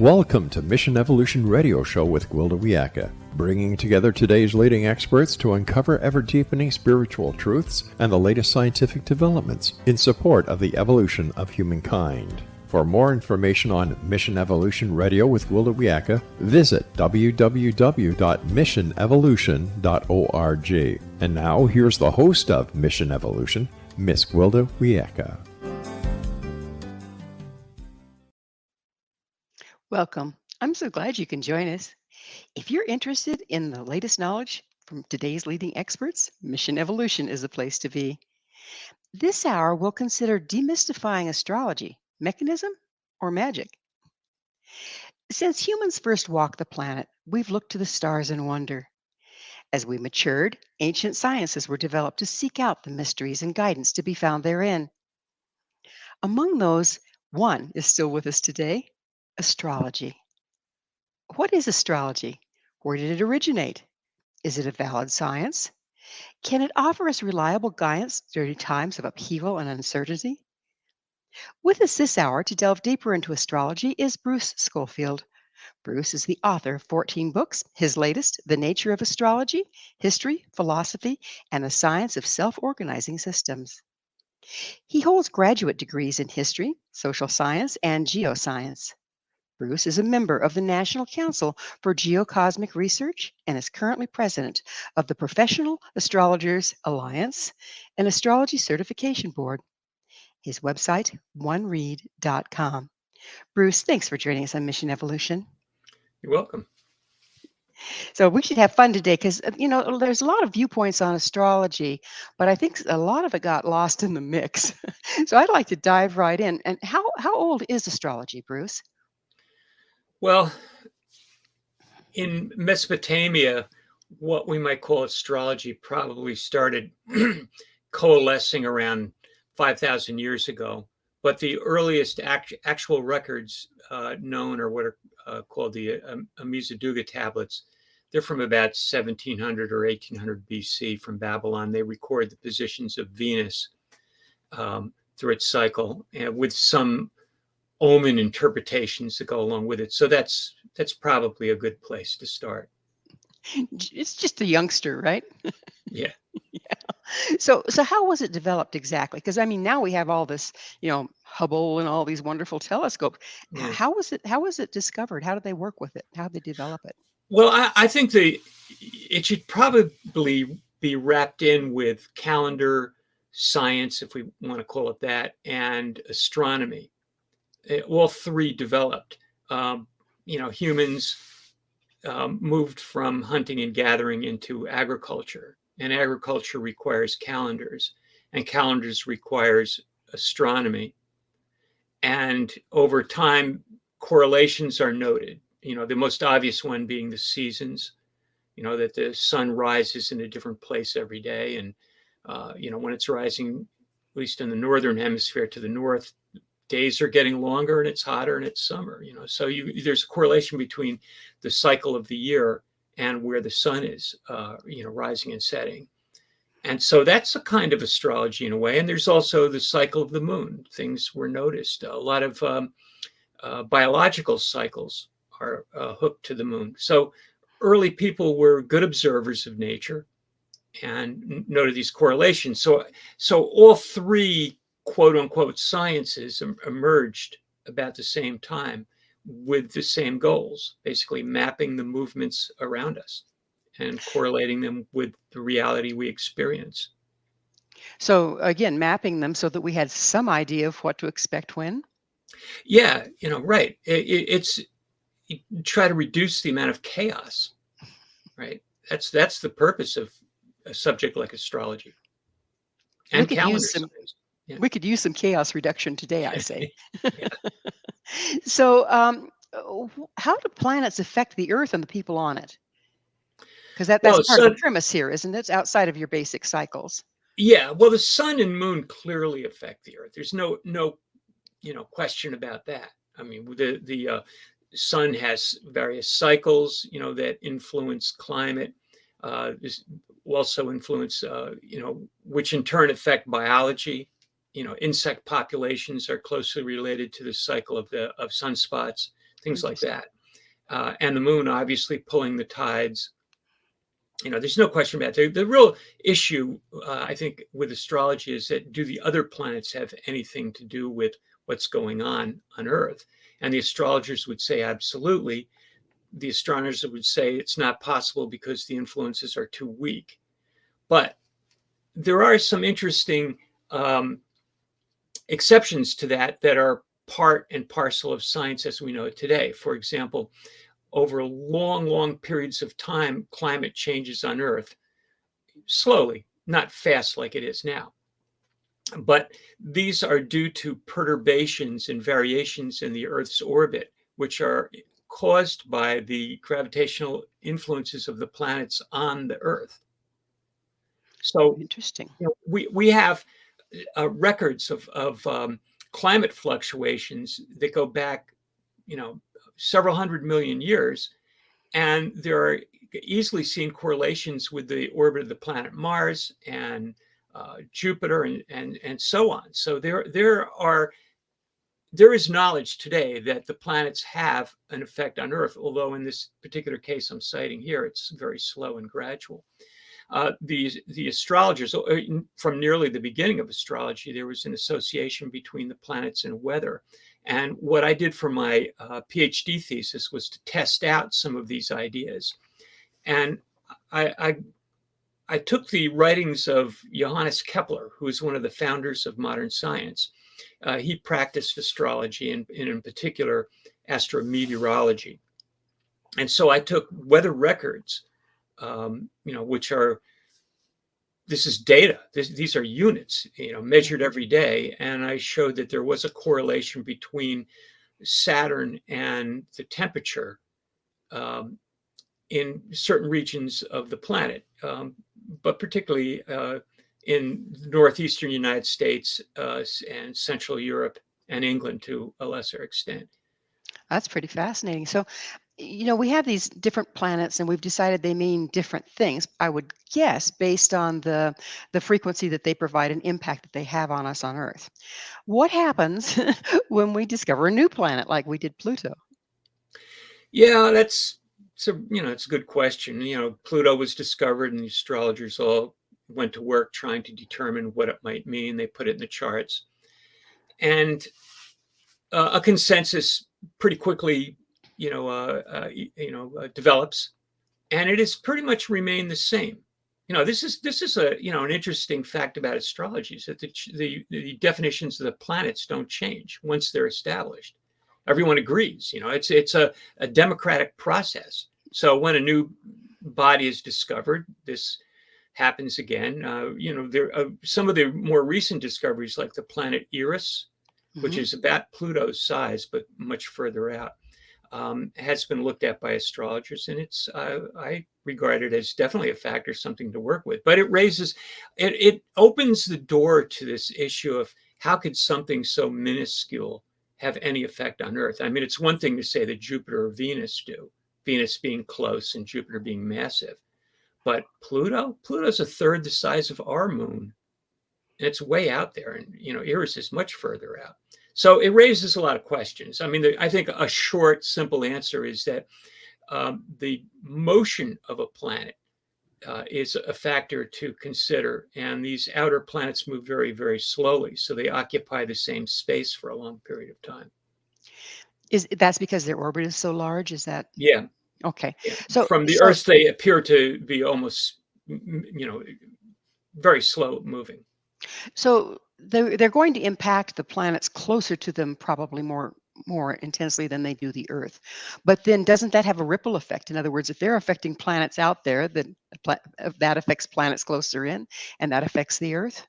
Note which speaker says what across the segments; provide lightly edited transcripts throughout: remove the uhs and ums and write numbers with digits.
Speaker 1: Welcome to Mission Evolution Radio Show with Gwilda Wiyaka, bringing together today's leading experts to uncover ever-deepening spiritual truths and the latest scientific developments in support of the evolution of humankind. For more information on Mission Evolution Radio with Gwilda Wiyaka, visit www.missionevolution.org. And now, here's the host of Mission Evolution, Miss Gwilda Wiyaka.
Speaker 2: Welcome. I'm so glad you can join us. If you're interested in the latest knowledge from today's leading experts, Mission Evolution is the place to be. This hour, we'll consider demystifying astrology, mechanism or magic. Since humans first walked the planet, we've looked to the stars in wonder. As we matured, ancient sciences were developed to seek out the mysteries and guidance to be found therein. Among those, one is still with us today. Astrology. What is astrology? Where did it originate? Is it a valid science? Can it offer us reliable guidance during times of upheaval and uncertainty? With us this hour to delve deeper into astrology is Bruce Scofield. Bruce is the author of 14 books. His latest, The Nature of Astrology, History, Philosophy, and the Science of Self-Organizing Systems. He holds graduate degrees in history, social science, and geoscience. Bruce is a member of the National Council for Geocosmic Research and is currently president of the Professional Astrologers Alliance, an astrology certification board. His website, oneread.com. Bruce, thanks for joining us on Mission Evolution.
Speaker 3: You're welcome.
Speaker 2: So we should have fun today because, there's a lot of viewpoints on astrology, but I think a lot of it got lost in the mix. So I'd like to dive right in. And how old is astrology, Bruce?
Speaker 3: Well, in Mesopotamia, what we might call astrology probably started coalescing around 5,000 years ago. But the earliest actual records known are what are called the Amizabduga tablets. They're from about 1700 or 1800 BC from Babylon. They record the positions of Venus through its cycle, and with some omen interpretations that go along with it. So that's probably a good place to start.
Speaker 2: It's just a youngster, right?
Speaker 3: Yeah.
Speaker 2: Yeah. So how was it developed exactly? Because now we have all this, Hubble and all these wonderful telescopes.
Speaker 3: Yeah.
Speaker 2: How was it discovered? How did they work with it? How did they develop it?
Speaker 3: Well, I think it should probably be wrapped in with calendar science, if we want to call it that, and astronomy. All three developed. Humans moved from hunting and gathering into agriculture, and agriculture requires calendars, and calendars requires astronomy. And over time, correlations are noted. The most obvious one being the seasons. That the sun rises in a different place every day, and when it's rising, at least in the northern hemisphere to the north, days are getting longer and it's hotter and it's summer, so there's a correlation between the cycle of the year and where the sun is, rising and setting. And so that's a kind of astrology in a way. And there's also the cycle of the moon. Things were noticed. A lot of biological cycles are hooked to the moon. So early people were good observers of nature and noted these correlations. So all three quote unquote sciences emerged about the same time with the same goals, basically mapping the movements around us and correlating them with the reality we experience.
Speaker 2: So again, mapping them so that we had some idea of what to expect when?
Speaker 3: Yeah, right. It's you try to reduce the amount of chaos, right? That's the purpose of a subject like astrology and calendar science. Yeah.
Speaker 2: We could use some chaos reduction today, I say. So how do planets affect the Earth and the people on it? Because that's part of the premise here, isn't it? It's outside of your basic cycles.
Speaker 3: Yeah, well, the sun and moon clearly affect the Earth. There's no question about that. The sun has various cycles, that influence climate. Also influence, which in turn affect biology. Insect populations are closely related to the cycle of sunspots. things like that. And the moon obviously pulling the tides. There's no question about it. The real issue, I think, with astrology is that do the other planets have anything to do with what's going on Earth? And the astrologers would say absolutely. The astronomers would say it's not possible because the influences are too weak. But there are some interesting exceptions to that are part and parcel of science as we know it today. For example, over long, long periods of time, climate changes on Earth slowly, not fast like it is now. But these are due to perturbations and variations in the Earth's orbit, which are caused by the gravitational influences of the planets on the Earth. So
Speaker 2: Interesting.
Speaker 3: we have records of climate fluctuations that go back, several 100 million years, and there are easily seen correlations with the orbit of the planet Mars and Jupiter and so on. So there is knowledge today that the planets have an effect on Earth, although in this particular case I'm citing here, it's very slow and gradual. The astrologers, from nearly the beginning of astrology, there was an association between the planets and weather. And what I did for my PhD thesis was to test out some of these ideas. And I took the writings of Johannes Kepler, who is one of the founders of modern science. He practiced astrology and in particular astrometeorology. And so I took weather records, which are, this is data. These are units, measured every day. And I showed that there was a correlation between Saturn and the temperature in certain regions of the planet, but particularly in northeastern United States and Central Europe and England to a lesser extent.
Speaker 2: That's pretty fascinating. So, we have these different planets and we've decided they mean different things, I would guess, based on the frequency that they provide and impact that they have on us on Earth. What happens when we discover a new planet like we did Pluto?
Speaker 3: Yeah, it's a good question. Pluto was discovered and the astrologers all went to work trying to determine what it might mean. They put it in the charts. And a consensus pretty quickly develops, and it has pretty much remained the same. This is an interesting fact about astrology is that the definitions of the planets don't change once they're established. Everyone agrees. It's a democratic process. So when a new body is discovered, this happens again. There some of the more recent discoveries, like the planet Eris, which is about Pluto's size but much further out, has been looked at by astrologers, and it's I regard it as definitely a factor, something to work with. But it opens the door to this issue of how could something so minuscule have any effect on Earth? I mean, it's one thing to say that Jupiter or Venus do, Venus being close and Jupiter being massive, but Pluto's a third the size of our moon, and it's way out there, and Eris is much further out. So it raises a lot of questions. I mean, I think a short, simple answer is that the motion of a planet is a factor to consider. And these outer planets move very, very slowly. So they occupy the same space for a long period of time.
Speaker 2: That's because their orbit is so large? Is that?
Speaker 3: Yeah.
Speaker 2: Okay.
Speaker 3: Yeah.
Speaker 2: So
Speaker 3: from the Earth, they appear to be almost, very slow moving.
Speaker 2: So they're going to impact the planets closer to them probably more intensely than they do the Earth. But then doesn't that have a ripple effect? In other words, if they're affecting planets out there, then that affects planets closer in, and that affects the Earth?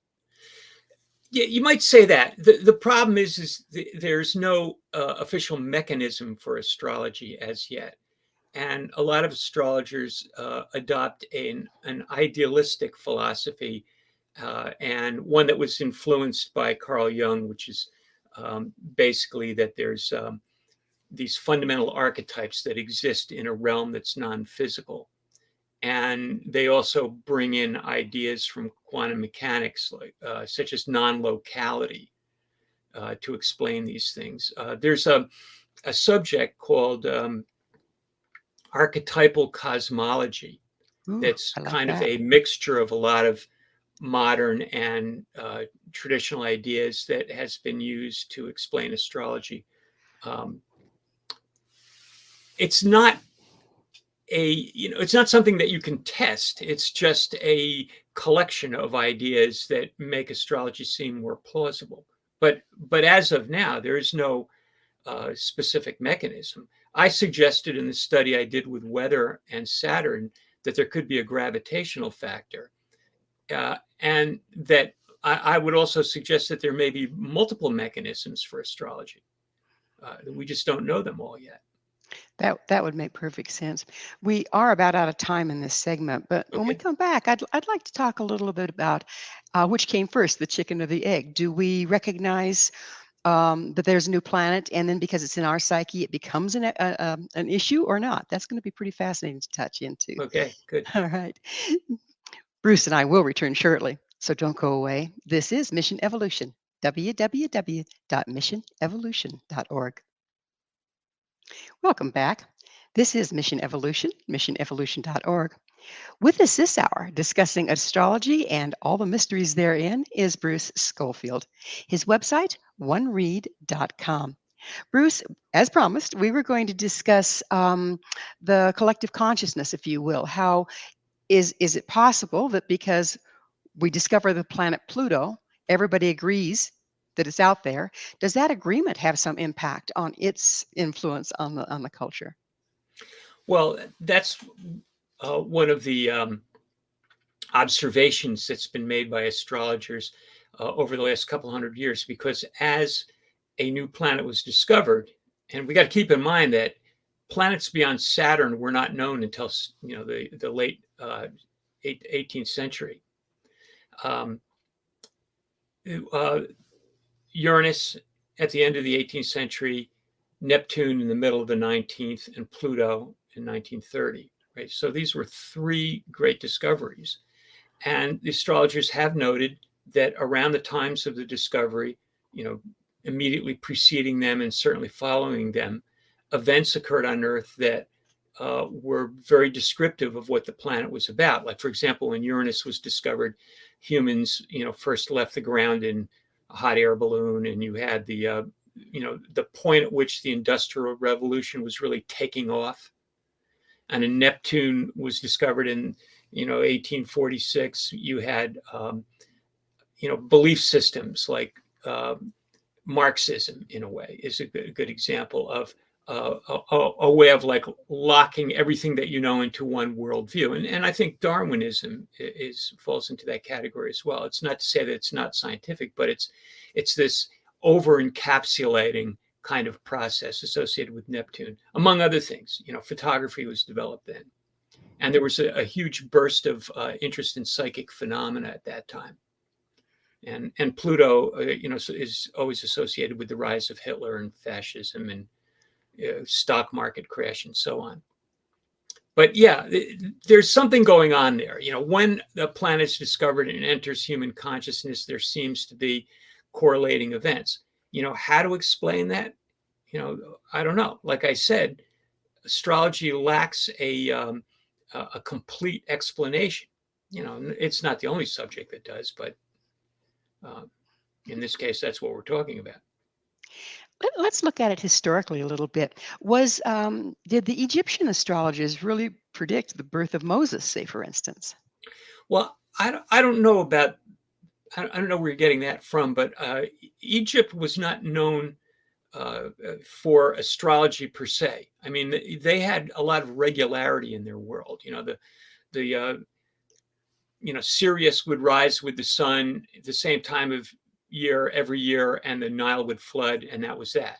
Speaker 3: Yeah, you might say that. The problem is there's no official mechanism for astrology as yet. And a lot of astrologers adopt an idealistic philosophy, and one that was influenced by Carl Jung, which is basically that there's these fundamental archetypes that exist in a realm that's non-physical. And they also bring in ideas from quantum mechanics, like such as non-locality, to explain these things. There's a a subject called archetypal cosmology.
Speaker 2: Ooh,
Speaker 3: That's
Speaker 2: I like
Speaker 3: kind of
Speaker 2: that.
Speaker 3: a mixture of a lot of modern and traditional ideas that has been used to explain astrology. Um, it's not it's not something that you can test. It's just a collection of ideas that make astrology seem more plausible. But as of now, there is no specific mechanism. I suggested in the study I did with weather and Saturn that there could be a gravitational factor, and that I would also suggest that there may be multiple mechanisms for astrology. We just don't know them all yet.
Speaker 2: That would make perfect sense. We are about out of time in this segment, but when we
Speaker 3: Okay.
Speaker 2: come back, I'd like to talk a little bit about which came first, the chicken or the egg. Do we recognize that there's a new planet, and then because it's in our psyche, it becomes an issue or not? That's going to be pretty fascinating to touch into.
Speaker 3: Okay. Good.
Speaker 2: All right. Bruce and I will return shortly, so don't go away. This is Mission Evolution, www.missionevolution.org. Welcome back. This is Mission Evolution, missionevolution.org. With us this hour, discussing astrology and all the mysteries therein, is Bruce Scofield. His website, oneread.com. Bruce, as promised, we were going to discuss the collective consciousness, if you will. How is it possible that because we discover the planet Pluto, everybody agrees that it's out there? Does that agreement have some impact on its influence on the culture?
Speaker 3: Well, that's one of the observations that's been made by astrologers over the last couple hundred years, because as a new planet was discovered, and we got to keep in mind that planets beyond Saturn were not known until the late 18th century. Uranus at the end of the 18th century, Neptune in the middle of the 19th, and Pluto in 1930. Right, so these were three great discoveries, and the astrologers have noted that around the times of the discovery, immediately preceding them and certainly following them, events occurred on Earth that were very descriptive of what the planet was about. Like, for example, when Uranus was discovered, humans, first left the ground in a hot air balloon, and you had the point at which the Industrial Revolution was really taking off. And then Neptune was discovered in 1846. You had belief systems like Marxism, in a way, is a good example of a way of like locking everything that into one worldview. And I think Darwinism falls into that category as well. It's not to say that it's not scientific, but it's this over encapsulating kind of process associated with Neptune, among other things. Photography was developed then, and there was a huge burst of interest in psychic phenomena at that time. And Pluto, is always associated with the rise of Hitler and fascism and stock market crash and so on. But yeah, there's something going on there. When the planet's discovered and enters human consciousness, there seems to be correlating events. How to explain that? I don't know. Like I said, astrology lacks a complete explanation. It's not the only subject that does, but in this case, that's what we're talking about.
Speaker 2: Let's look at it historically a little bit. Did the Egyptian astrologers really predict the birth of Moses, say, for instance?
Speaker 3: Well, I don't know about, I don't know where you're getting that from, but Egypt was not known for astrology per se. I mean, they had a lot of regularity in their world. Sirius would rise with the sun at the same time of year every year, and the Nile would flood, and that was that.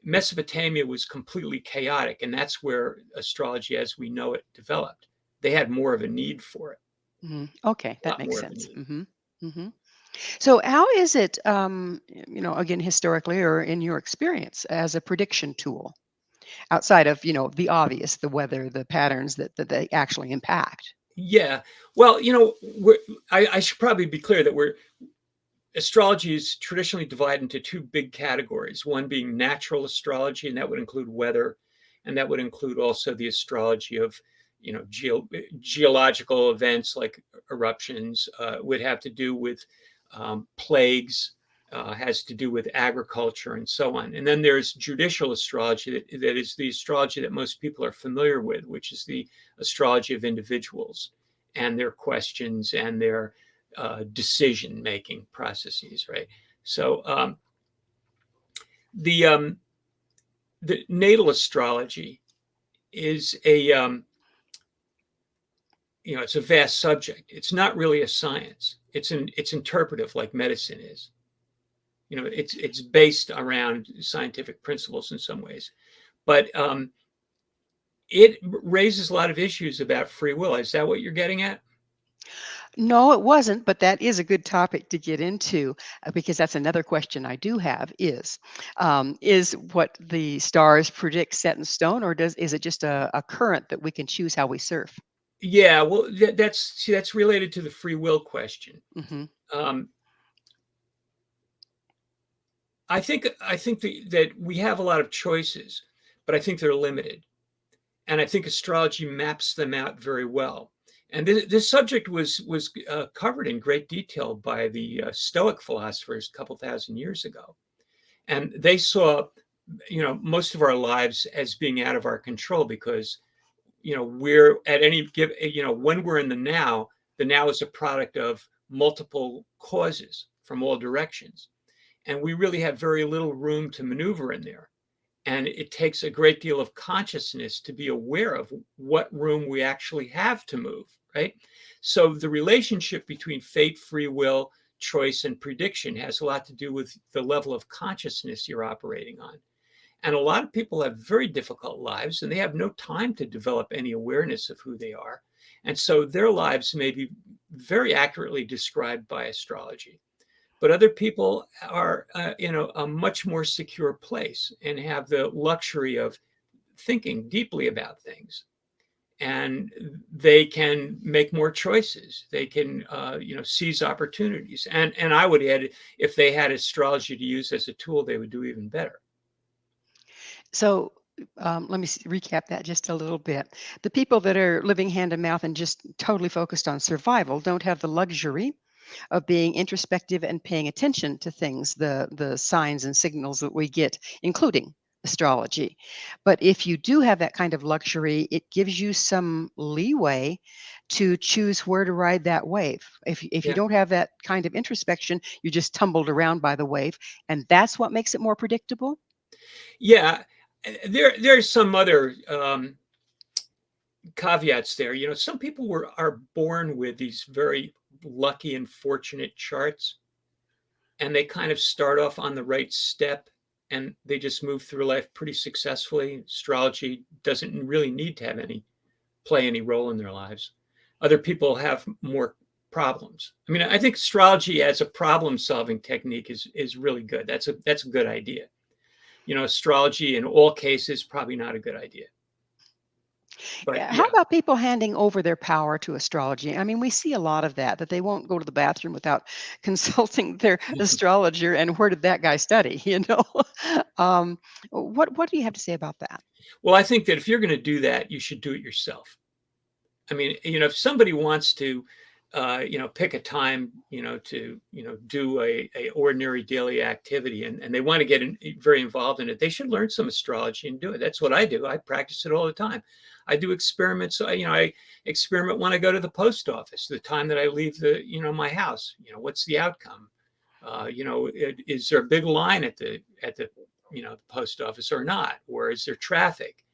Speaker 3: Mesopotamia was completely chaotic, and that's where astrology as we know it developed. They had more of a need for it.
Speaker 2: Okay, that makes sense. So how is it, again, historically or in your experience as a prediction tool, outside of, the obvious, the weather, the patterns that they actually impact?
Speaker 3: Yeah. Well, I should probably be clear that astrology is traditionally divided into two big categories, one being natural astrology, and that would include weather, and that would include also the astrology of, geological events like eruptions, would have to do with plagues, has to do with agriculture and so on. And then there's judicial astrology, that is the astrology that most people are familiar with, which is the astrology of individuals and their questions and their decision-making processes, right? So the natal astrology is it's a vast subject. It's not really a science. It's interpretive, like medicine is. It's based around scientific principles in some ways, but it raises a lot of issues about free will. Is that what you're getting at?
Speaker 2: No, it wasn't, but that is a good topic to get into because that's another question I do have is what the stars predict set in stone, or is it just a current that we can choose how we surf?
Speaker 3: Yeah, well, that's related to the free will question.
Speaker 2: Hmm.
Speaker 3: Um, I think that we have a lot of choices, but I think they're limited, and I think astrology maps them out very well. And this subject was covered in great detail by the Stoic philosophers a couple thousand years ago, and they saw most of our lives as being out of our control because we're at any given, when we're in the now is a product of multiple causes from all directions, and we really have very little room to maneuver in there. And it takes a great deal of consciousness to be aware of what room we actually have to move, right? So the relationship between fate, free will, choice, and prediction has a lot to do with the level of consciousness you're operating on. And a lot of people have very difficult lives, and they have no time to develop any awareness of who they are. And so their lives may be very accurately described by astrology. But other people are in a much more secure place and have the luxury of thinking deeply about things. And they can make more choices. They can, seize opportunities. And I would add, if they had astrology to use as a tool, they would do even better.
Speaker 2: So let me recap that just a little bit. The people that are living hand to mouth and just totally focused on survival don't have the luxury of being introspective and paying attention to things, the signs and signals that we get, including astrology. But if you do have that kind of luxury, it gives you some leeway to choose where to ride that wave. If you
Speaker 3: Yeah.
Speaker 2: don't have that kind of introspection, you just tumbled around by the wave, and that's what makes it more predictable.
Speaker 3: Yeah. There's some other caveats there. Some people are born with these very lucky and fortunate charts, and they kind of start off on the right step, and they just move through life pretty successfully. Astrology doesn't really need to play any role in their lives. Other people have more problems. I mean, I think astrology as a problem-solving technique is really good. That's a good idea. Astrology in all cases probably not a good idea. But
Speaker 2: Yeah, how
Speaker 3: yeah.
Speaker 2: about people handing over their power to astrology? I mean, we see a lot of that they won't go to the bathroom without consulting their astrologer. And where did that guy study? um, what do you have to say about that?
Speaker 3: Well, I think that if you're going to do that, you should do it yourself. I mean, if somebody wants to, pick a time, to, do a ordinary daily activity, and they want to get very involved in it, they should learn some astrology and do it. That's what I do. I practice it all the time. I do experiments. I experiment when I go to the post office, the time that I leave my house. What's the outcome? Is there a big line at the post office or not, or is there traffic?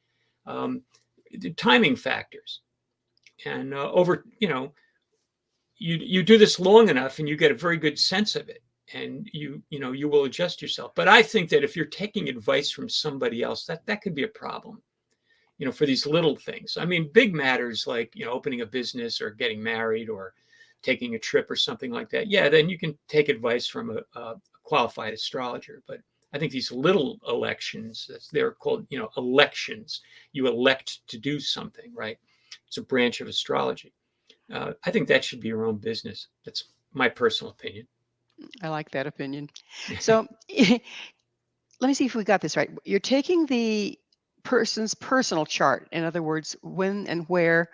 Speaker 3: The timing factors. And you do this long enough and you get a very good sense of it, and you will adjust yourself. But I think that if you're taking advice from somebody else, that could be a problem, for these little things. I mean, big matters like opening a business or getting married or taking a trip or something like that, yeah, then you can take advice from a qualified astrologer. But I think these little elections, they're called elections, you elect to do something, right? It's a branch of astrology. I think that should be your own business. That's my personal opinion.
Speaker 2: I like that opinion. So let me see if we got this right. You're taking the person's personal chart, in other words, when and where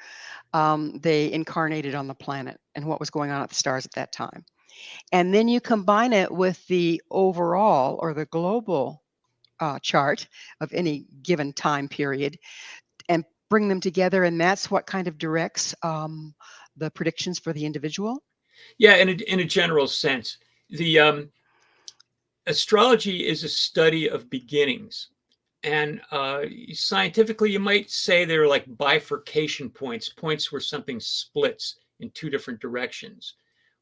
Speaker 2: they incarnated on the planet and what was going on at the stars at that time. And then you combine it with the overall or the global chart of any given time period and bring them together. And that's what kind of directs the predictions for the individual.
Speaker 3: Yeah, in a general sense, the astrology is a study of beginnings. And scientifically, you might say they're like bifurcation points, points where something splits in two different directions,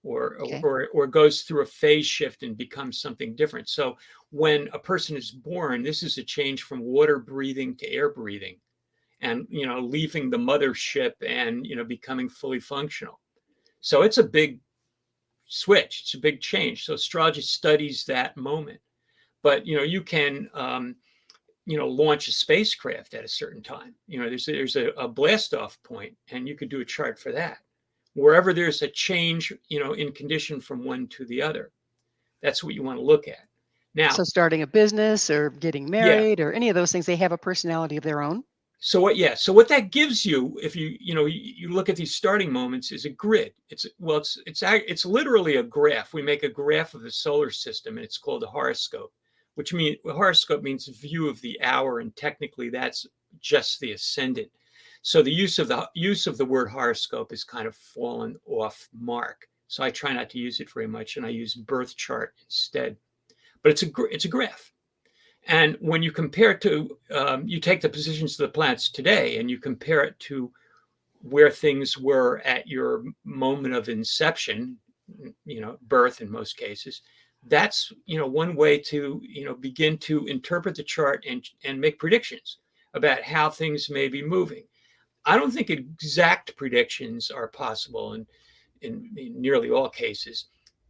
Speaker 2: Okay.
Speaker 3: or goes through a phase shift and becomes something different. So when a person is born, this is a change from water breathing to air breathing, and leaving the mothership and becoming fully functional. So it's a big switch. It's a big change. So astrology studies that moment. But you can launch a spacecraft at a certain time. There's a blast off point, and you could do a chart for that. Wherever there's a change, in condition from one to the other, that's what you want to look at. Now,
Speaker 2: So starting a business or getting
Speaker 3: yeah.
Speaker 2: married or any of those things, they have a personality of their own.
Speaker 3: So what? Yeah. So what that gives you, if you look at these starting moments, is a grid. It's literally a graph. We make a graph of the solar system, and it's called a horoscope. Which means horoscope means view of the hour, and technically that's just the ascendant. So the use of the word horoscope is kind of fallen off mark. So I try not to use it very much, and I use birth chart instead. But it's a graph. And when you compare it to, you take the positions of the planets today and you compare it to where things were at your moment of inception, birth in most cases, that's, one way to, begin to interpret the chart and make predictions about how things may be moving. I don't think exact predictions are possible in nearly all cases,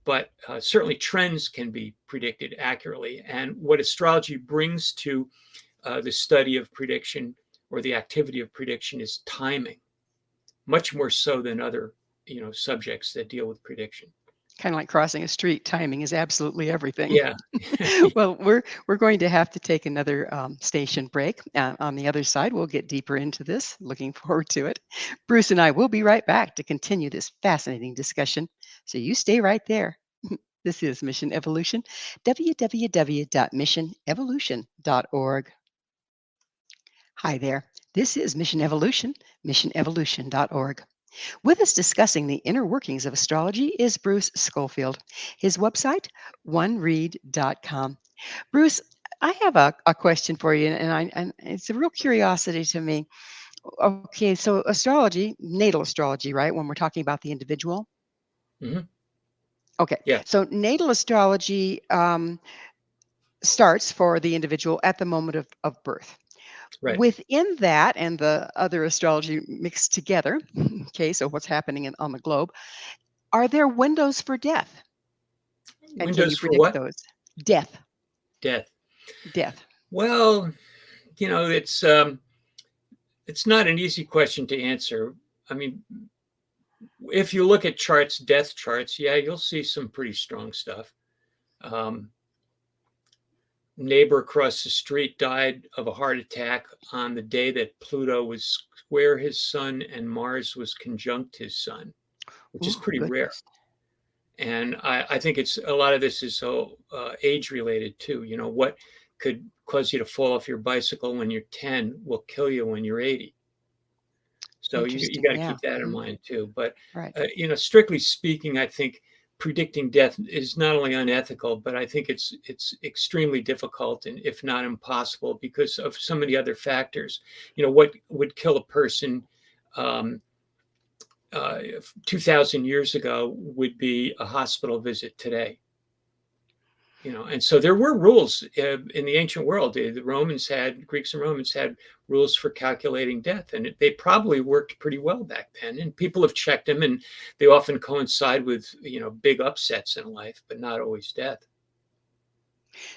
Speaker 3: but certainly trends can be predicted accurately. And what astrology brings to the study of prediction or the activity of prediction is timing, much more so than other subjects that deal with prediction.
Speaker 2: Kind of like crossing a street, timing is absolutely everything.
Speaker 3: Yeah.
Speaker 2: Well, we're going to have to take another station break. On the other side, we'll get deeper into this. Looking forward to it. Bruce and I will be right back to continue this fascinating discussion. So you stay right there. This is Mission Evolution, www.missionevolution.org. Hi there. This is Mission Evolution, missionevolution.org. With us discussing the inner workings of astrology is Bruce Scofield. His website, oneread.com. Bruce, I have a question for you, and it's a real curiosity to me. Okay, so astrology, natal astrology, right? When we're talking about the individual.
Speaker 3: Mm-hmm.
Speaker 2: Okay,
Speaker 3: Yeah.
Speaker 2: so natal astrology starts for the individual at the moment of birth.
Speaker 3: Right.
Speaker 2: Within that and the other astrology mixed together, okay, so what's happening on the globe, are there windows for death? And can you
Speaker 3: Windows for
Speaker 2: predict
Speaker 3: what?
Speaker 2: those? Death,
Speaker 3: Death.
Speaker 2: death.
Speaker 3: Well, it's not an easy question to answer. I mean, if you look at charts, death charts, yeah, you'll see some pretty strong stuff. Neighbor across the street died of a heart attack on the day that Pluto was square his sun and Mars was conjunct his sun, which is
Speaker 2: Oh,
Speaker 3: pretty rare.
Speaker 2: goodness.
Speaker 3: And I think it's a lot of this is so age related too. What could cause you to fall off your bicycle when you're 10 will kill you when you're 80. So you
Speaker 2: Interesting.
Speaker 3: got to
Speaker 2: Yeah.
Speaker 3: keep that in mind too. But
Speaker 2: Right.
Speaker 3: strictly speaking, I think predicting death is not only unethical, but I think it's extremely difficult and if not impossible because of so many other factors. What would kill a person 2,000 years ago would be a hospital visit today. And so there were rules in the ancient world. The Greeks and Romans had rules for calculating death, and they probably worked pretty well back then. And people have checked them, and they often coincide with big upsets in life, but not always death.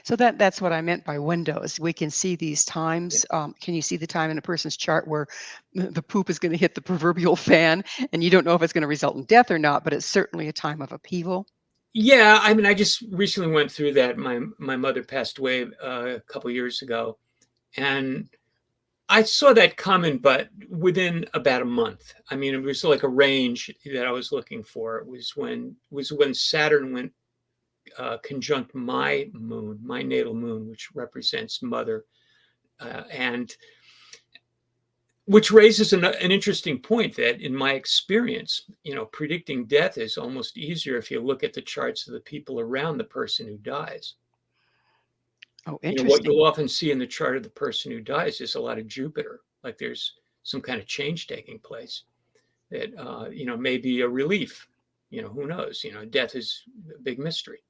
Speaker 2: So that's what I meant by windows. We can see these
Speaker 3: Yeah.
Speaker 2: times. Can you see the time in a person's chart where the poop is going to hit the proverbial fan, and you don't know if it's going to result in death or not? But it's certainly a time of upheaval.
Speaker 3: Yeah, I mean, I just recently went through that. My mother passed away a couple years ago, and I saw that coming, but within about a month. I mean, it was like a range that I was looking for. It was when Saturn went conjunct my moon, my natal moon, which represents mother, and which raises an interesting point that, in my experience, predicting death is almost easier if you look at the charts of the people around the person who dies.
Speaker 2: Oh,
Speaker 3: What
Speaker 2: interesting.
Speaker 3: you'll often see in the chart of the person who dies is a lot of Jupiter, like there's some kind of change taking place that, may be a relief. Who knows? Death is a big mystery.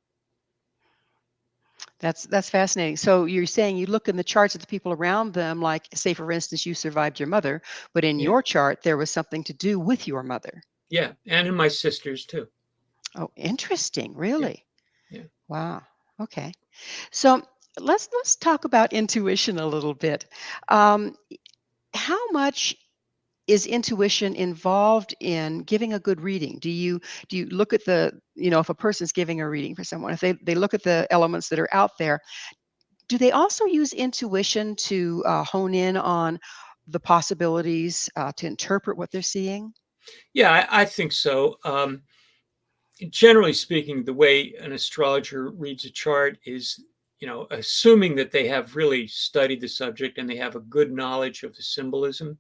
Speaker 2: That's fascinating. So you're saying you look in the charts of the people around them, like say for instance, you survived your mother, but in
Speaker 3: Yeah.
Speaker 2: your chart there was something to do with your mother.
Speaker 3: Yeah. And in my sisters too.
Speaker 2: Oh, interesting.
Speaker 3: Yeah.
Speaker 2: Really?
Speaker 3: Yeah.
Speaker 2: Wow. Okay. So let's talk about intuition a little bit. Um, how much is intuition involved in giving a good reading? Do you look at if a person's giving a reading for someone, if they look at the elements that are out there, do they also use intuition to hone in on the possibilities to interpret what they're seeing?
Speaker 3: Yeah, I think so. Generally speaking, the way an astrologer reads a chart is, assuming that they have really studied the subject and they have a good knowledge of the symbolism.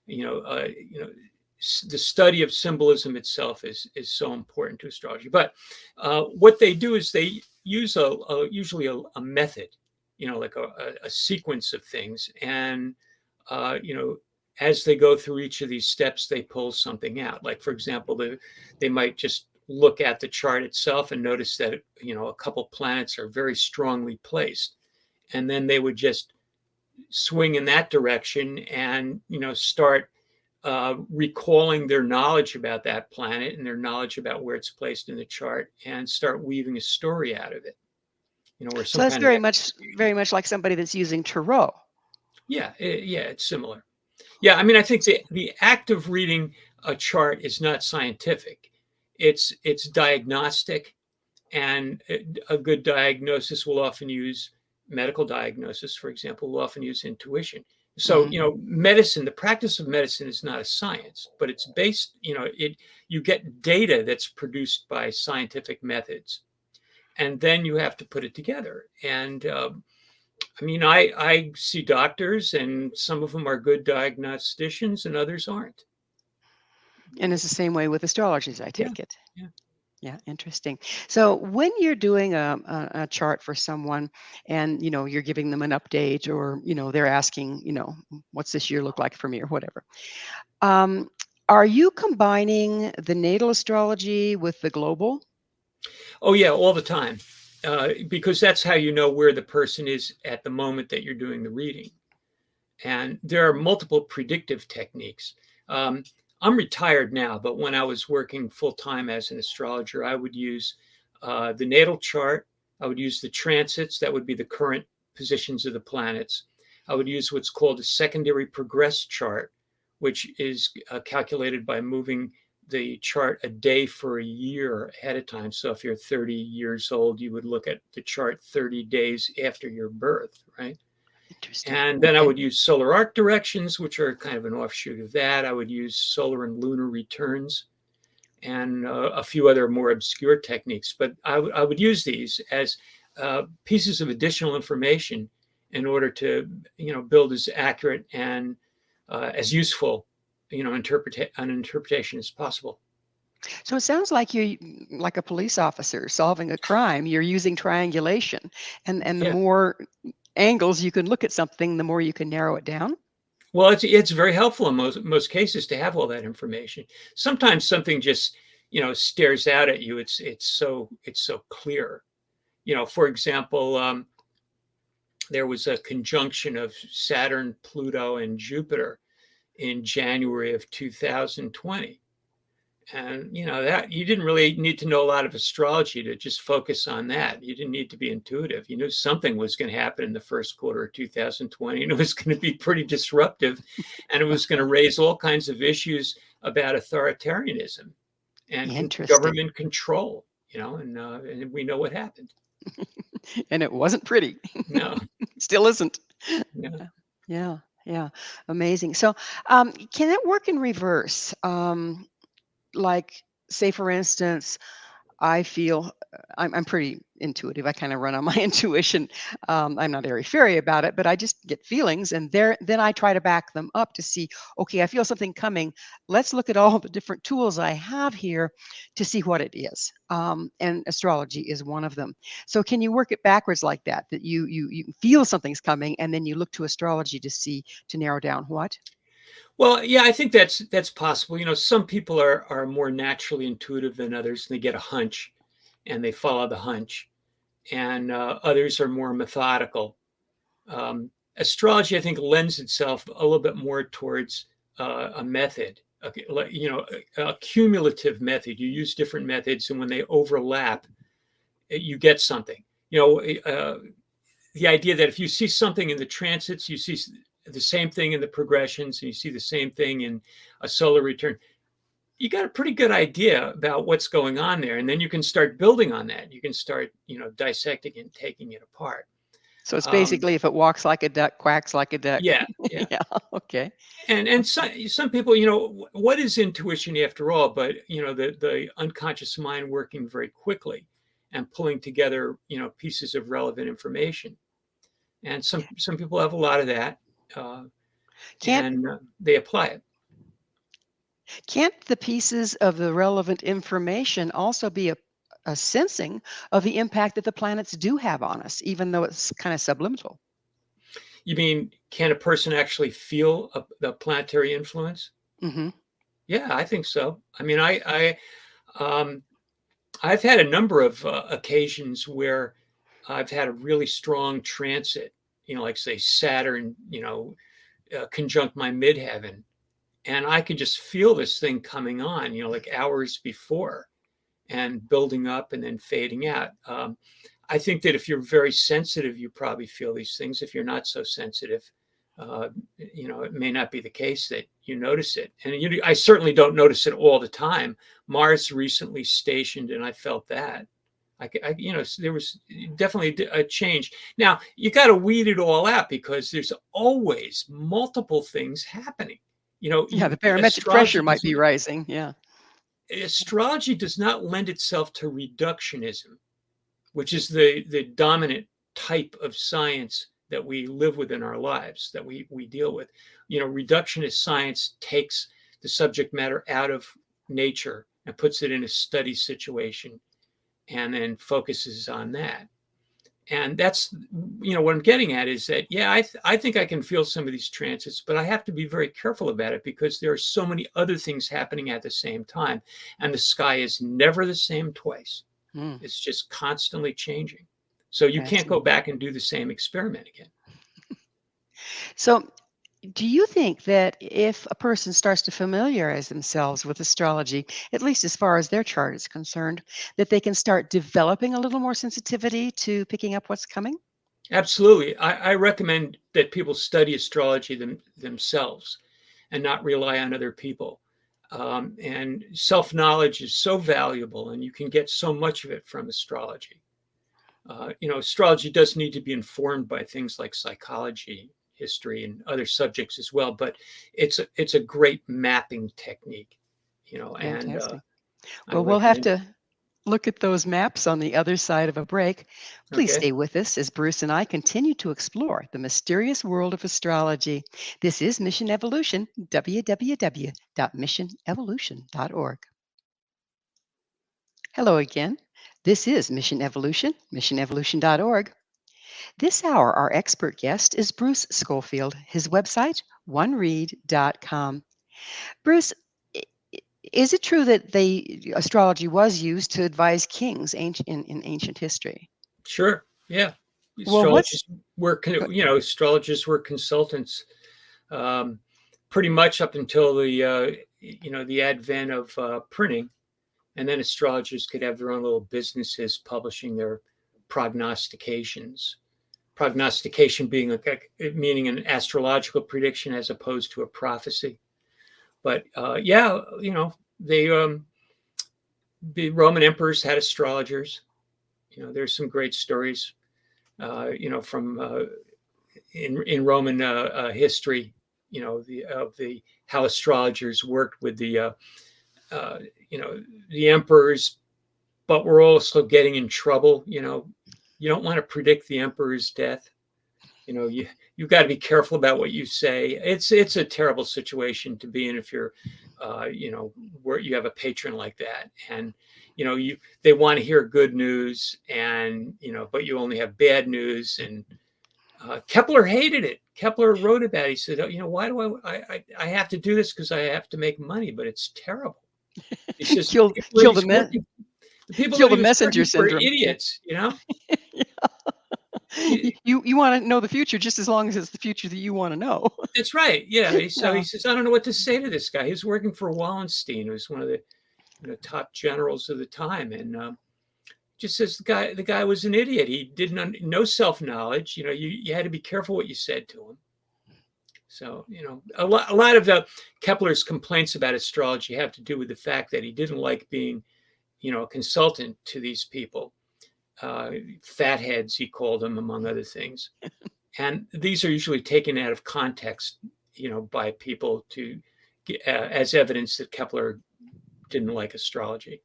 Speaker 3: The study of symbolism itself is so important to astrology. But what they do is they use usually a method, like a sequence of things, and as they go through each of these steps, they pull something out. Like, for example, they might just look at the chart itself and notice that a couple planets are very strongly placed, and then they would just swing in that direction and start recalling their knowledge about that planet and their knowledge about where it's placed in the chart, and start weaving a story out of it, or
Speaker 2: So
Speaker 3: some
Speaker 2: that's
Speaker 3: kind of
Speaker 2: very much like somebody that's using tarot.
Speaker 3: yeah, it's similar. Yeah, I mean, I think the act of reading a chart is not scientific. It's diagnostic, and a good diagnosis will often use medical diagnosis, for example, will often use intuition. So,
Speaker 2: Mhm.
Speaker 3: medicine, the practice of medicine is not a science, but it's based, you get data that's produced by scientific methods, and then you have to put it together. And I mean, I see doctors, and some of them are good diagnosticians, and others aren't.
Speaker 2: And it's the same way with astrologers, I
Speaker 3: Yeah,
Speaker 2: take it.
Speaker 3: yeah.
Speaker 2: Yeah, interesting. So when you're doing a chart for someone and you're giving them an update or they're asking, what's this year look like for me or whatever. Um, are you combining the natal astrology with the global?
Speaker 3: Oh, yeah, all the time. Because that's how you know where the person is at the moment that you're doing the reading. And there are multiple predictive techniques. Um, I'm retired now, but when I was working full time as an astrologer, I would use the natal chart. I would use the transits, that would be the current positions of the planets. I would use what's called a secondary progress chart, which is calculated by moving the chart a day for a year ahead of time. So if you're 30 years old, you would look at the chart 30 days after your birth, right?
Speaker 2: Interesting.
Speaker 3: And then I
Speaker 2: Okay.
Speaker 3: would use solar arc directions, which are kind of an offshoot of that. I would use solar and lunar returns, and a few other more obscure techniques. But I would use these as pieces of additional information in order to, build as accurate and as useful, an interpretation as possible.
Speaker 2: So it sounds like you're like a police officer solving a crime. You're using triangulation, and the
Speaker 3: Yeah.
Speaker 2: more angles you can look at something, the more you can narrow it down.
Speaker 3: Well, it's very helpful in most cases to have all that information. Sometimes something just stares out at you. It's so clear. For example, there was a conjunction of Saturn, Pluto, and Jupiter in January of 2020. And that you didn't really need to know a lot of astrology to just focus on that. You didn't need to be intuitive. You knew something was going to happen in the first quarter of 2020, and it was going to be pretty disruptive, and it was going to raise all kinds of issues about authoritarianism and
Speaker 2: Interesting.
Speaker 3: government control. and we know what happened.
Speaker 2: And it wasn't pretty.
Speaker 3: No,
Speaker 2: Still isn't.
Speaker 3: no.
Speaker 2: Yeah, yeah. Amazing. So, can it work in reverse? Like, say, for instance, I feel I'm pretty intuitive. I kind of run on my intuition. I'm not airy fairy about it, but I just get feelings, and then I try to back them up to see. Okay, I feel something coming. Let's look at all the different tools I have here to see what it is. And astrology is one of them. So can you work it backwards like that? That you feel something's coming, and then you look to astrology to narrow down what?
Speaker 3: Well, yeah, I think that's possible. Some people are more naturally intuitive than others, and they get a hunch and they follow the hunch, and others are more methodical. Astrology, I think, lends itself a little bit more towards a method, a cumulative method. You use different methods, and when they overlap, you get something. The idea that if you see something in the transits, you see the same thing in the progressions, and you see the same thing in a solar return, you got a pretty good idea about what's going on there. And then you can start building on that. You can start, dissecting and taking it apart.
Speaker 2: So it's basically, if it walks like a duck, quacks like a duck.
Speaker 3: Yeah, yeah.
Speaker 2: Yeah. Okay.
Speaker 3: And some people, what is intuition after all? But the unconscious mind working very quickly and pulling together, pieces of relevant information. And some people have a lot of that,
Speaker 2: Can't
Speaker 3: and they apply it.
Speaker 2: Can't the pieces of the relevant information also be a sensing of the impact that the planets do have on us, even though it's kind of subliminal?
Speaker 3: You mean, can a person actually feel the planetary influence?
Speaker 2: Hmm.
Speaker 3: Yeah, I think so. I mean, I've had a number of occasions where I've had a really strong transit, like say Saturn, conjunct my midheaven, and I could just feel this thing coming on, like hours before, and building up and then fading out. I think that if you're very sensitive, you probably feel these things. If you're not so sensitive, it may not be the case that you notice it. And I certainly don't notice it all the time. Mars recently stationed, and I felt that. There was definitely a change. Now you got to weed it all out because there's always multiple things happening.
Speaker 2: Yeah, the barometric pressure
Speaker 3: Astrology
Speaker 2: might be rising. Yeah.
Speaker 3: astrology does not lend itself to reductionism, which is the dominant type of science that we live with in our lives, that we deal with. Reductionist science takes the subject matter out of nature and puts it in a study situation and then focuses on that. And that's, what I'm getting at is that, yeah, I think I can feel some of these transits, but I have to be very careful about it because there are so many other things happening at the same time. And the sky is never the same twice.
Speaker 2: Mm,
Speaker 3: It's just constantly changing. So you can't go
Speaker 2: fascinating.
Speaker 3: back and do the same experiment again.
Speaker 2: So, do you think that if a person starts to familiarize themselves with astrology, at least as far as their chart is concerned, that they can start developing a little more sensitivity to picking up what's coming?
Speaker 3: Absolutely. I recommend that people study astrology themselves and not rely on other people. And self-knowledge is so valuable, and you can get so much of it from astrology. Astrology does need to be informed by things like psychology, history, and other subjects as well. But it's a great mapping technique, and
Speaker 2: Fantastic.
Speaker 3: I
Speaker 2: Well, we'll have
Speaker 3: recommend it.
Speaker 2: to look at those maps on the other side of a break. Please
Speaker 3: Okay.
Speaker 2: stay with us as Bruce and I continue to explore the mysterious world of astrology. This is Mission Evolution, www.missionevolution.org. Hello again. This is Mission Evolution, missionevolution.org. This hour, our expert guest is Bruce Scofield. His website, oneread.com. Bruce, i- is it true that astrology was used to advise kings in ancient history?
Speaker 3: Sure. Yeah.
Speaker 2: Well, what's go-
Speaker 3: Astrologers were consultants, um, pretty much up until the advent of printing, and then astrologers could have their own little businesses publishing their prognostications. Prognostication being meaning an astrological prediction as opposed to a prophecy. But yeah, they the Roman emperors had astrologers. There's some great stories, from in Roman history, the how astrologers worked with the emperors, but we're also getting in trouble. You don't want to predict the emperor's death. You've got to be careful about what you say. It's a terrible situation to be in if you're, where you have a patron like that, and they want to hear good news, and but you only have bad news. And Kepler hated it. Kepler wrote about it. He said, why do I have to do this because I have to make money, but it's terrible. He says
Speaker 2: kill
Speaker 3: the
Speaker 2: the
Speaker 3: people
Speaker 2: kill
Speaker 3: that
Speaker 2: the
Speaker 3: he was
Speaker 2: messenger
Speaker 3: working for are
Speaker 2: syndrome.
Speaker 3: idiots.
Speaker 2: You want to know the future just as long as it's the future that you want to know.
Speaker 3: That's right. Yeah. So
Speaker 2: Yeah.
Speaker 3: he says, I don't know what to say to this guy. He was working for Wallenstein, who's one of the top generals of the time, and just says the guy was an idiot. He didn't no self-knowledge. You had to be careful what you said to him. So a lot of Kepler's complaints about astrology have to do with the fact that he didn't like being a consultant to these people. Fatheads, he called them, among other things. And these are usually taken out of context, by people to as evidence that Kepler didn't like astrology.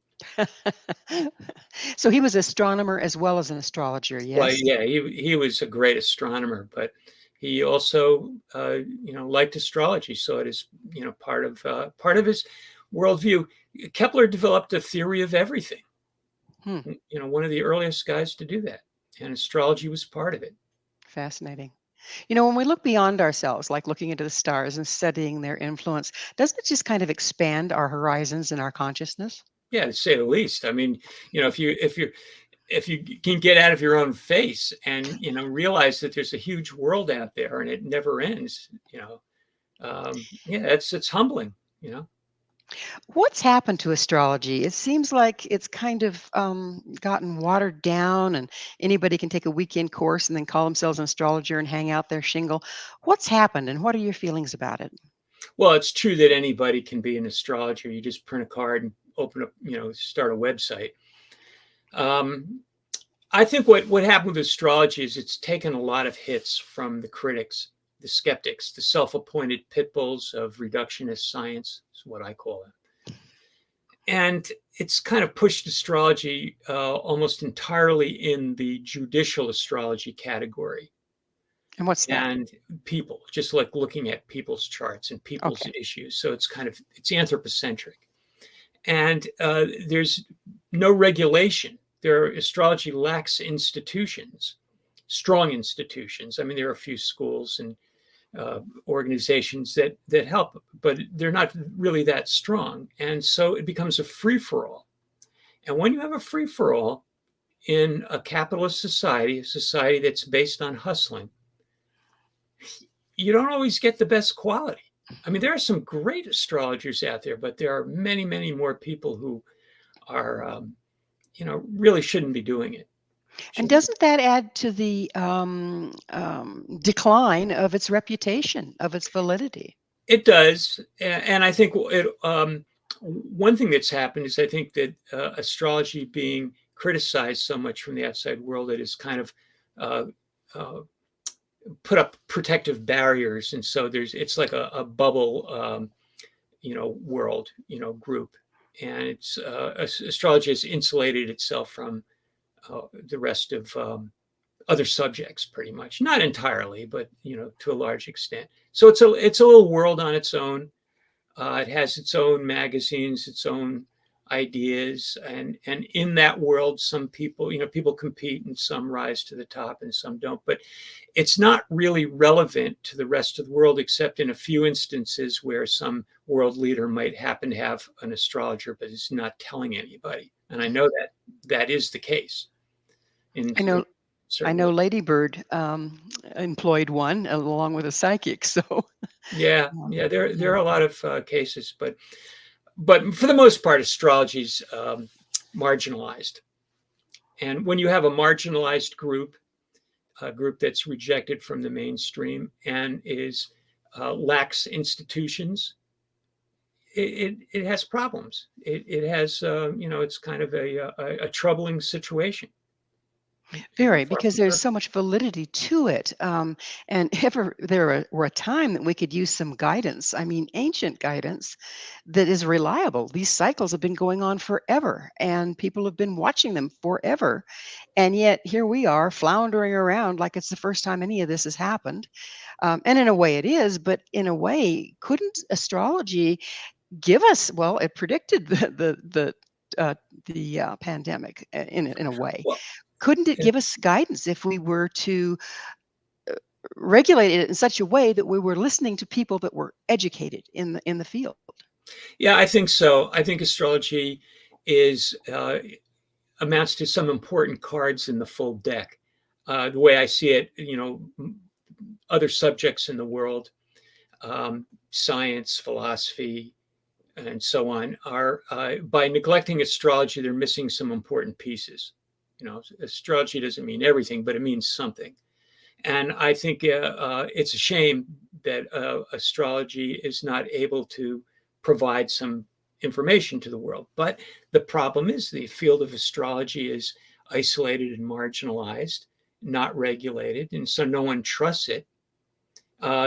Speaker 2: So he was an astronomer as well as an astrologer. Yes.
Speaker 3: Well, yeah, he was a great astronomer, but he also liked astrology, so it is part of his worldview. Kepler developed a theory of everything. One of the earliest guys to do that, and astrology was part of it.
Speaker 2: Fascinating. When we look beyond ourselves, like looking into the stars and studying their influence, doesn't it just kind of expand our horizons and our consciousness?
Speaker 3: Yeah, to say the least. I mean, if you can get out of your own face and realize that there's a huge world out there and it never ends, it's humbling.
Speaker 2: What's happened to astrology? It seems like it's kind of gotten watered down, and anybody can take a weekend course and then call themselves an astrologer and hang out their shingle. What's happened, and what are your feelings about it?
Speaker 3: Well, it's true that anybody can be an astrologer. You just print a card and open up, start a website. I think what happened with astrology is it's taken a lot of hits from the critics, the skeptics, the self-appointed pit bulls of reductionist science, is what I call it. And it's kind of pushed astrology almost entirely in the judicial astrology category.
Speaker 2: And what's that?
Speaker 3: And people, just like looking at people's charts and people's issues. So it's anthropocentric. And there's no regulation. Astrology lacks institutions, strong institutions. I mean, there are a few schools and organizations that help, but they're not really that strong. And so it becomes a free-for-all. And when you have a free-for-all in a capitalist society, a society that's based on hustling, you don't always get the best quality. I mean, there are some great astrologers out there, but there are many, many more people who are, really shouldn't be doing it.
Speaker 2: And doesn't that add to the decline of its reputation, of its validity?
Speaker 3: It does. And I think one thing that's happened is I think that astrology being criticized so much from the outside world, it has kind of put up protective barriers. And so it's like a bubble, world, group. And it's astrology has insulated itself from the rest of other subjects, pretty much. Not entirely, but to a large extent. So it's a little world on its own. It has its own magazines, its own ideas, and in that world, some people compete, and some rise to the top, and some don't. But it's not really relevant to the rest of the world, except in a few instances where some world leader might happen to have an astrologer, but is not telling anybody. And I know that is the case.
Speaker 2: I know Lady Bird employed one along with a psychic. So
Speaker 3: yeah, there are a lot of cases, but for the most part, astrology is marginalized. And when you have a marginalized group, a group that's rejected from the mainstream and lacks institutions, it has problems. It has, it's kind of a troubling situation.
Speaker 2: Very,
Speaker 3: Far
Speaker 2: because
Speaker 3: from
Speaker 2: there's
Speaker 3: perfect.
Speaker 2: so much validity to it. And ever were a time that we could use some guidance. I mean, ancient guidance that is reliable. These cycles have been going on forever, and people have been watching them forever. And yet here we are floundering around like it's the first time any of this has happened. And in a way it is, but in a way, couldn't astrology give us, well, it predicted the pandemic in a way.
Speaker 3: Well,
Speaker 2: Couldn't it
Speaker 3: yeah,
Speaker 2: give us guidance if we were to regulate it in such a way that we were listening to people that were educated in the field?
Speaker 3: yeah, I think so. I think astrology is amounts to some important cards in the full deck. The way I see it, other subjects in the world, science, philosophy, and so on, are by neglecting astrology, they're missing some important pieces. Astrology doesn't mean everything, but it means something. And I think it's a shame that astrology is not able to provide some information to the world. But the problem is the field of astrology is isolated and marginalized, not regulated, and so no one trusts it.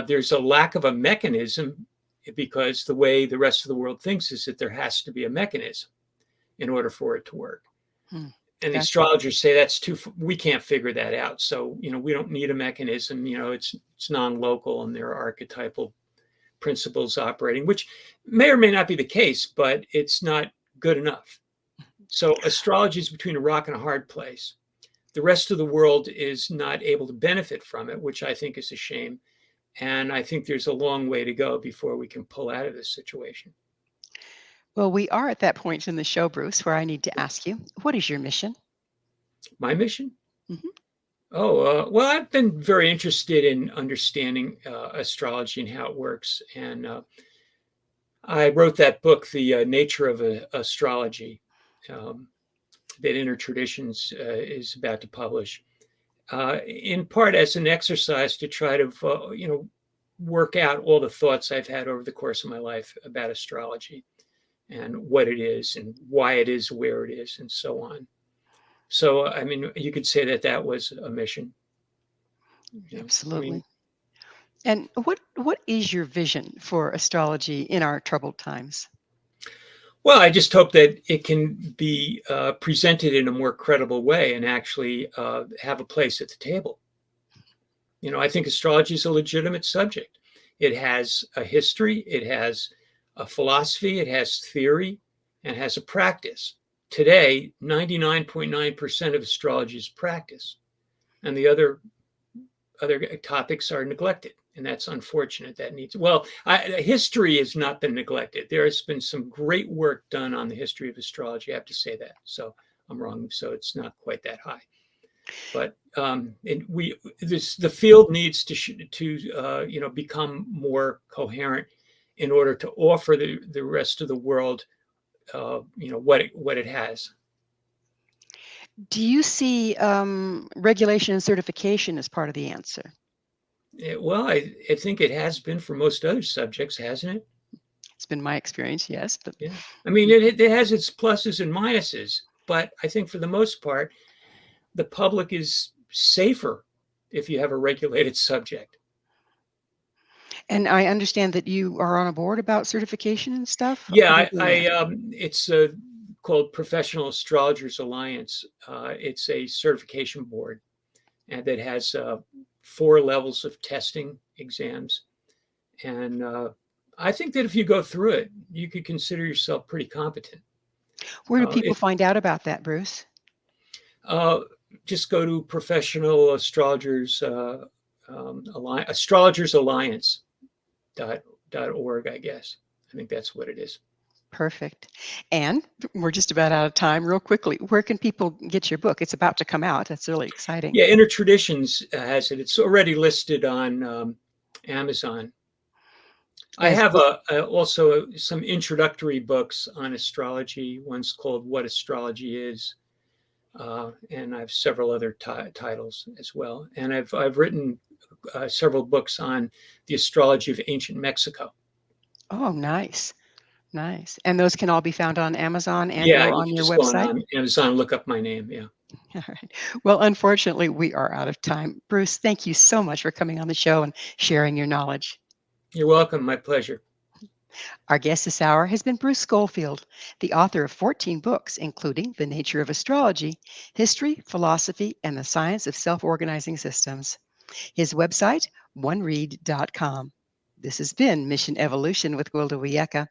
Speaker 3: There's a lack of a mechanism because the way the rest of the world thinks is that there has to be a mechanism in order for it to work.
Speaker 2: Hmm,
Speaker 3: And the
Speaker 2: gotcha.
Speaker 3: astrologers say we can't figure that out. So, we don't need a mechanism. It's non-local and there are archetypal principles operating, which may or may not be the case, but it's not good enough. So astrology is between a rock and a hard place. The rest of the world is not able to benefit from it, which I think is a shame. And I think there's a long way to go before we can pull out of this situation.
Speaker 2: Well, we are at that point in the show, Bruce, where I need to ask you, what is your mission?
Speaker 3: My mission?
Speaker 2: Mhm.
Speaker 3: Oh, well, I've been very interested in understanding astrology and how it works. And I wrote that book, The Nature of Astrology, um, that Inner Traditions is about to publish, in part as an exercise to try to, work out all the thoughts I've had over the course of my life about astrology and what it is and why it is where it is and so on. So, I mean, you could say that that was a mission. I mean,
Speaker 2: Absolutely. And what is your vision for astrology in our troubled times?
Speaker 3: well, I just hope that it can be presented in a more credible way and actually have a place at the table. I think astrology is a legitimate subject. It has a history, it has a philosophy, it has theory, and has a practice. Today, 99.9% of astrology is practice, and the other topics are neglected, and that's unfortunate. That needs history has not been neglected. There has been some great work done on the history of astrology. I have to say that. So I'm wrong. So it's not quite that high, but the field needs to become more coherent in order to offer the rest of the world what it has.
Speaker 2: Do you see regulation and certification as part of the answer?
Speaker 3: Well, I think it has been for most other subjects, hasn't it?
Speaker 2: It's been my experience, yes, but
Speaker 3: Yeah. I mean, it has its pluses and minuses, but I think for the most part, the public is safer if you have a regulated subject.
Speaker 2: and I understand that you are on a board about certification and stuff.
Speaker 3: Yeah,
Speaker 2: What are you doing there?
Speaker 3: it's called Professional Astrologers Alliance. It's a certification board, and that has 4 levels of testing exams. And I think that if you go through it, you could consider yourself pretty competent.
Speaker 2: Where do people
Speaker 3: If
Speaker 2: find out about that, Bruce?
Speaker 3: uh, Just go to Professional Astrologers Astrologers Alliance dot org, I guess. I think that's what it is.
Speaker 2: Perfect. And we're just about out of time. Real quickly, where can people get your book? It's about to come out. That's really exciting.
Speaker 3: Yeah, Inner Traditions has it. It's already listed on Amazon. I
Speaker 2: As
Speaker 3: have
Speaker 2: book,
Speaker 3: also some introductory books on astrology. One's called What Astrology Is, and I have several other titles as well. And I've written several books on the astrology of ancient Mexico.
Speaker 2: oh, nice. Nice. And those can all be found on Amazon and
Speaker 3: Yeah,
Speaker 2: or
Speaker 3: you
Speaker 2: on
Speaker 3: can
Speaker 2: your
Speaker 3: just go on
Speaker 2: website?
Speaker 3: Amazon and look up my name. Yeah.
Speaker 2: All right. Well, unfortunately, we are out of time. Bruce, thank you so much for coming on the show and sharing your knowledge.
Speaker 3: You're welcome. My pleasure.
Speaker 2: Our guest this hour has been Bruce Scofield, the author of 14 books, including The Nature of Astrology, History, Philosophy, and the Science of Self-Organizing Systems. His website, oneread.com. This has been Mission Evolution with Gwilda Wiyaka.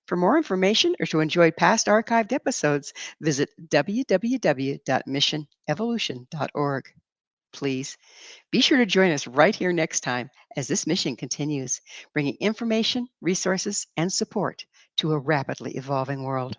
Speaker 2: For more information or to enjoy past archived episodes, visit www.missionevolution.org. Please be sure to join us right here next time as this mission continues, bringing information, resources, and support to a rapidly evolving world.